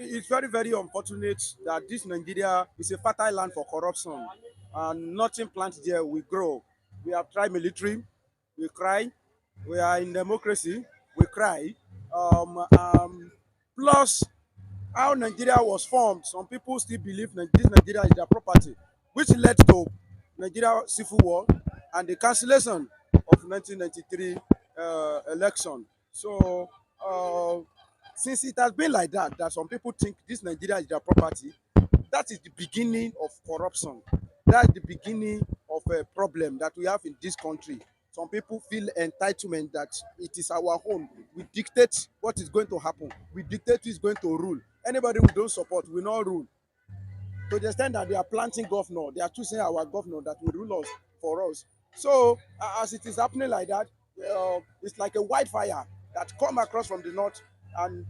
it's very, very unfortunate that this Nigeria is a fertile land for corruption, and nothing planted there will grow. We have tried military, we cry. We are in democracy, we cry. Plus, how Nigeria was formed, some people still believe that this Nigeria is their property, which led to Nigeria civil war and the cancellation of 1993 election. So, uh, since it has been like that, that some people think this Nigeria is their property, that is the beginning of corruption. That's the beginning of a problem that we have in this country. Some people feel entitlement that it is our home. We dictate what is going to happen. We dictate who is going to rule. Anybody we don't support will not rule. To the extent that they are planting governor, they are choosing our governor that will rule us for us. So as it is happening like that, it's like a wildfire that come across from the north, and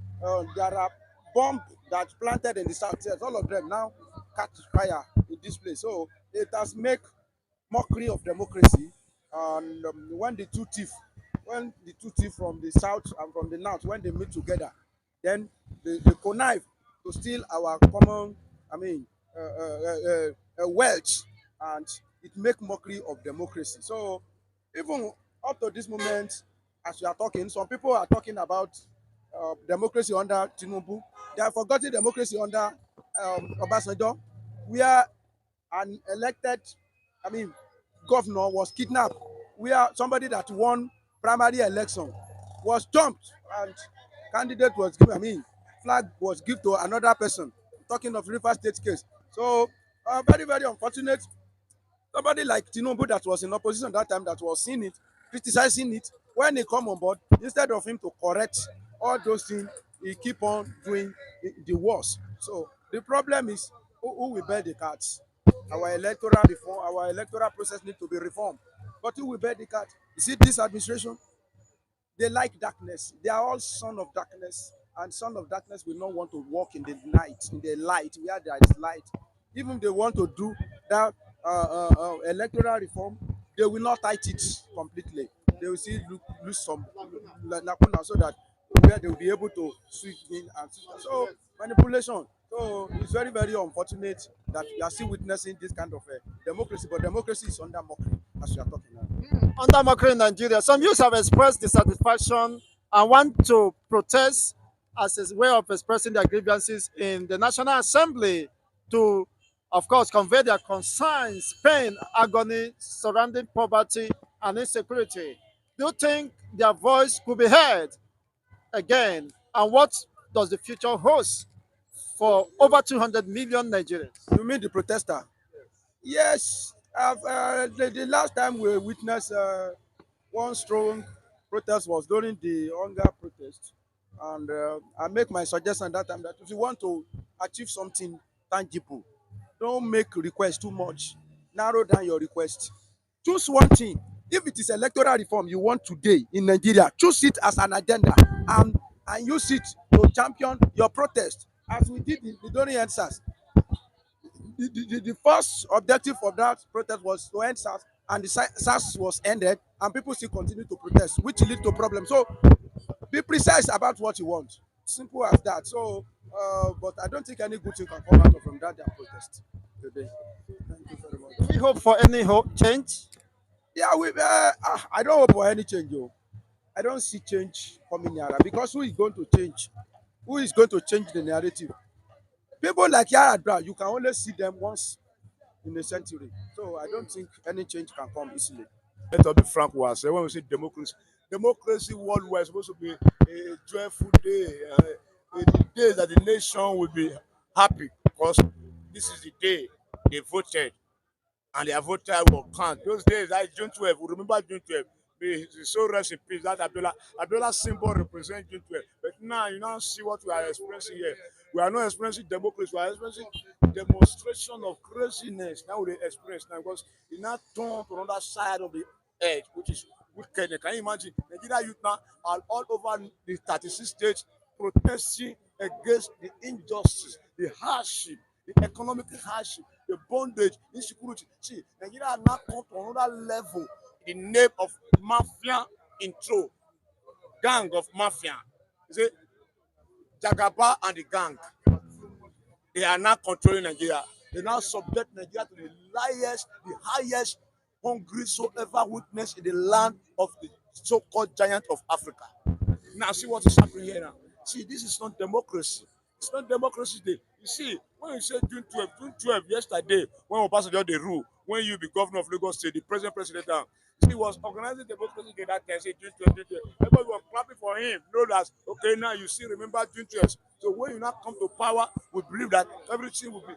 there are bombs that planted in the south. Yes, all of them now catch fire in this place. So it has make mockery of democracy. And when the two thieves from the south and from the north, when they meet together, then they connive to steal our common, I mean, wealth, and it make mockery of democracy. So even up to this moment, as we are talking, some people are talking about democracy under Tinubu. They have forgotten democracy under Obasanjo, where an elected, I mean, governor was kidnapped, where somebody that won primary election was jumped, and candidate was given, I mean, flag was given to another person. Talking of River State case. So very, very unfortunate. Somebody like Tinubu that was in opposition that time, that was seeing it, criticizing it, when he come on board, instead of him to correct all those things, he keep on doing the worst. So the problem is, who will bear the cards? Our electoral reform, our electoral process need to be reformed. But who will bear the cards? You see, this administration, they like darkness. They are all son of darkness, and son of darkness will not want to walk in the night, in the light, where there is light. Even if they want to do that electoral reform, they will not tight it completely. They will still lose some lacuna, so that where they will be able to switch in and switch out. So manipulation. So it's very, very unfortunate that we are still witnessing this kind of democracy, but democracy is under mockery as we are talking now. Under mockery in Nigeria, some youths have expressed dissatisfaction and want to protest as a way of expressing their grievances in the National Assembly to, of course, convey their concerns, pain, agony surrounding poverty and insecurity. Do you think their voice could be heard again? And what does the future hold for over 200 million Nigerians? You mean the protester? Yes. The last time we witnessed one strong protest was during the hunger protest. And I make my suggestion that time that if you want to achieve something tangible, don't make requests too much. Narrow down your request. Choose one thing. If it is electoral reform you want today in Nigeria, choose it as an agenda, and use it to champion your protest, as we did during EndSARS. The first objective of that protest was to end SARS, and the SARS was ended, and people still continue to protest, which lead to problems. So be precise about what you want. Simple as that. So, but I don't think any good thing can come out from that their protest today. Thank you very Do much. we hope for any hope change? Yeah, I don't hope for any change. Though. I don't see change coming here, because who is going to change? Who is going to change the narrative? People like Yaradra, you can only see them once in a century. So I don't think any change can come easily. Let us be frank with ourselves. When we say democracy, democracy worldwide is supposed to be a joyful day, the day that the nation will be happy because this is the day they voted and their voter will count. Those days, like June 12, we remember June 12. The soul rest in peace. That Abiola symbol represents June 12. But now you now see what we are experiencing here. We are not experiencing democracy. We are experiencing demonstration of craziness. Now we experience now because it now turned to another side of the edge, which is wicked. Can you imagine? Nigeria youth now are all over the 36 states protesting against the injustice, the hardship, the economic hardship, the bondage, insecurity. See, Nigeria has now come to another level. The name of mafia intro, gang of mafia. You see, Jagaba and the gang. They are now controlling Nigeria. They now subject Nigeria to the highest hungry so ever witnessed in the land of the so-called giant of Africa. Now see what is happening here now. See, this is not democracy. It's not democracy day. You see, when you say June 12, yesterday, when Obasanjo the rule, when you be governor of Lagos State, the president now, he was organizing democracy day that time, say June 12. Everybody was clapping for him. Know that, okay, now you see, remember June 12. So when you now come to power, we believe that everything will be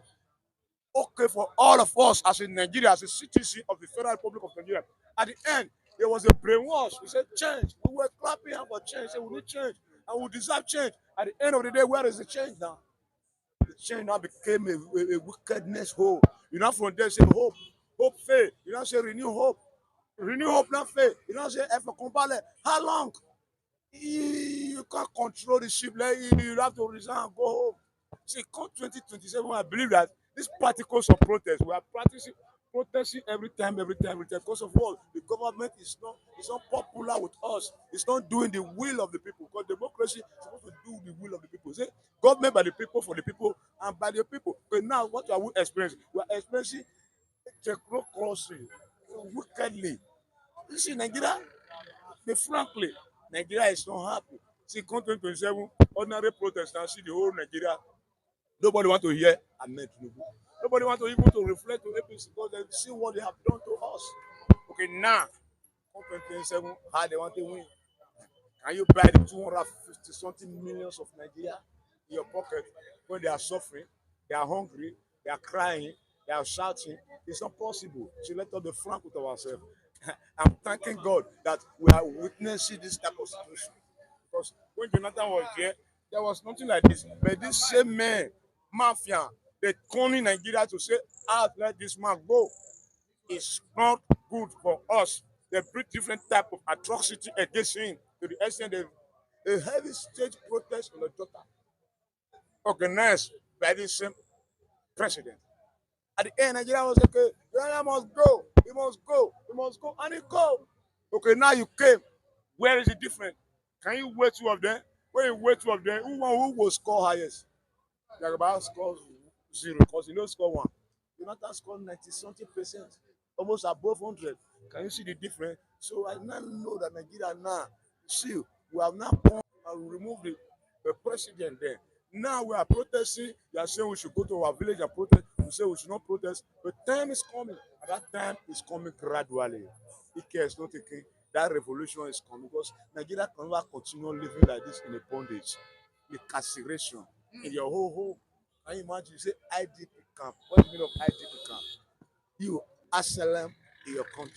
okay for all of us as in Nigeria, as a citizen of the Federal Republic of Nigeria. At the end, there was a brainwash. We said change. We were clapping for change. Say we need change. And we deserve change. At the end of the day, where is the change now? The change now became a wickedness hole. You know, from there say hope. Hope fail. You know, say renew hope. Renew hope not fail. You know, say effort compile. How long? You can't control the ship. You have to resign and go home. See, come 2027, I believe that these particles of protest, we are protesting every time. Because of what? The government is not popular with us. It's not doing the will of the people. Because democracy is supposed to do the will of the people. Say, government by the people, for the people, and by the people. But now, what are we experiencing? We are experiencing technocracy wickedly. You see, Nigeria, frankly, Nigeria is not happy. See, come 2027, ordinary protest now, see the whole Nigeria. Nobody want to hear Ahmed Tinubu. Nobody want to even to reflect to APC because they see what they have done to us. Okay, now, come 2027, how they want to win. Can you buy the 250 something millions of Nigeria in your pocket when they are suffering, they are hungry, they are crying, they are shouting? It's not possible. So let us be frank with ourselves. I'm thanking God that we are witnessing this type of situation. Because when Jonathan was there was nothing like this. But this same man, mafia, they calling Nigeria to say, let this man go. It's not good for us. They bring different type of atrocity against him to the extent that a heavy state protest on the Jota organized by this same president. At the end, Nigeria was like, okay, Nigeria must go, he must go, he must go, and he go. Okay, now you came. Where is the difference? Can you weigh two of them? When you weigh two of them, who will score highest? Jagaba scores 0 because he don't score 1. Jonathan scored 90 something percent, almost above 100. Can you see the difference? So I now know that Nigeria now, see, we have now come and removed the president there. Now we are protesting. You are saying we should go to our village and protest. We say we should not protest. But time is coming. And that time is coming gradually. It cares not taking. That revolution is coming because Nigeria cannot continue living like this in a bondage, incarceration in your whole home. Can you imagine? You say IDP camp. What do you mean of IDP camp? You asylum in your country,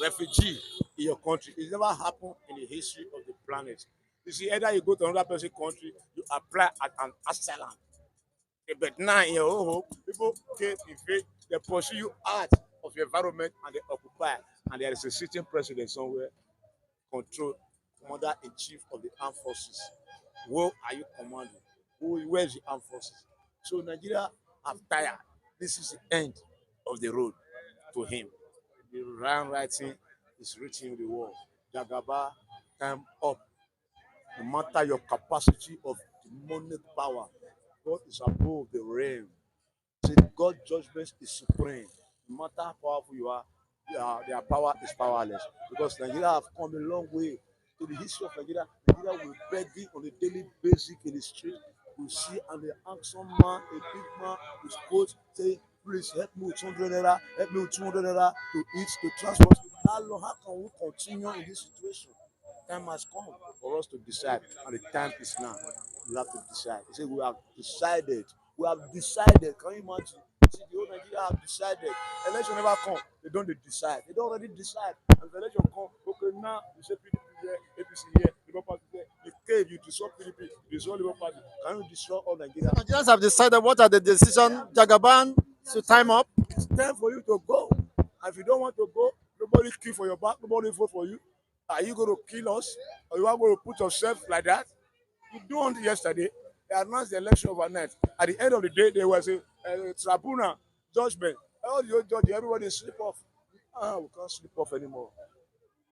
refugee in your country. It's never happened in the history of the planet. You see, either you go to another person's country, you apply at an asylum. But now in your own home, people came in faith, they pursue you out of your environment and they occupy. And there is a sitting president somewhere, control, commander in chief of the armed forces. Where are you commanding? Where is the armed forces? So Nigeria have tired. This is the end of the road to him. The handwriting is reaching the wall. Jagaba, time up. No matter your capacity of demonic power, God is above the realm. Say God's judgment is supreme. No matter how powerful you are, their power is powerless. Because Nigeria have come a long way. To the history of Nigeria, Nigeria will begging on a daily basis in the street. You see, and the handsome man, a big man, with coat saying, please help me with 200 naira, help me with 200 naira to eat, to transport. How can we continue in this situation? Time has come for us to decide, and the time is now. We have to decide. He said, we have decided. We have decided. Can you imagine? See, the whole Nigeria have decided. Election never come. They don't decide. They don't already decide. And the election come. Okay, now you say PDP here, APC here, Labour Party here. You cave, you destroy PDP, you destroy Labour Party. Can you destroy all Nigeria? Nigerians have decided what are the decisions. Jagaban to time up. It's time for you to go. And if you don't want to go, nobody kill for your back, nobody vote for you. Are you going to kill us? Or you are going to put yourself like that? You do until yesterday. They announced the election overnight. At the end of the day, there was a tribunal judgment. All the judges, everybody sleep off. We can't sleep off anymore.